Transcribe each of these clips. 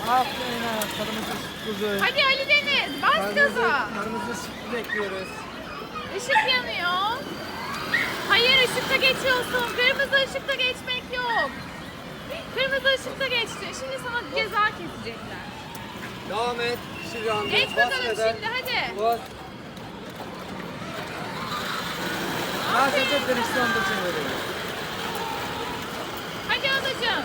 Aferin ha. Kırmızı ışık kuzu. Hadi Ali Deniz bas gaza. Kırmızı ışık bekliyoruz. Işık yanıyor. Hayır ışıkta geçiyorsun. Kırmızı ışıkta geçmek yok. Kırmızı ışıkta geçti. Şimdi sana ceza kesecekler. Devam et. Işık yandı. Geç Bas bakalım gaza. şimdi hadi. Bas. Sadece direksiyonda çeviriyoruz. Hadi adacığım.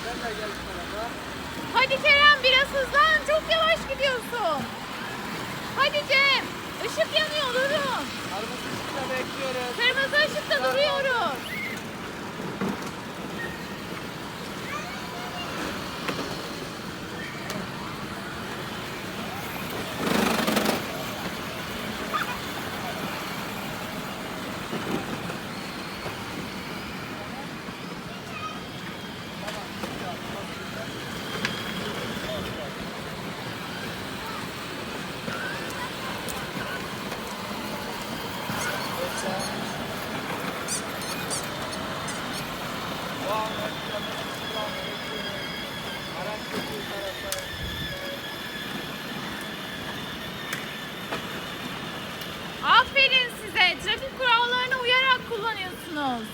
Sen de gel bu tarafa. Hadi Kerem biraz hızlan. Çok yavaş gidiyorsun. Hadi Cem. Işık yanıyor durun. Kırmızı ışıkta bekliyoruz. Kırmızı ışıkta duruyoruz. Devam et. Kırmızı ışıkta bekliyoruz. Araç geçiyor tarafa. Aferin size. Trafik kurallarına uyarak kullanıyorsunuz.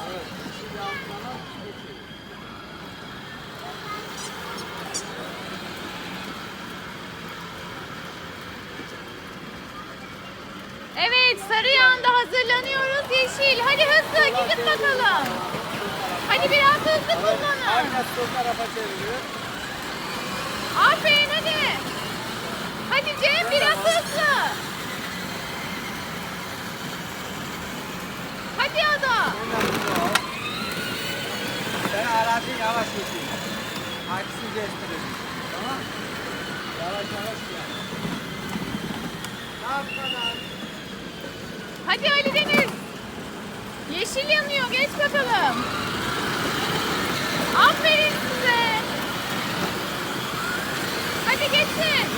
Evet. Işık yandı. Geçiyor. Evet sarı yanda hazırlanıyoruz. Yeşil. Hadi hızlı gidin bakalım. Hadi biraz hızlı kullanın. Arka sol tarafa çeviriyor. Aferin hadi. Hadi Cem biraz hızlı. Hadi Ada. Sen aracı yavaş geçin. Aksi geçtirin. Tamam. Yavaş yavaş gel. Ne yapmadan? Hadi Ali Deniz. Yeşil yanıyor. Geç bakalım. Aferin size. Hadi geçin.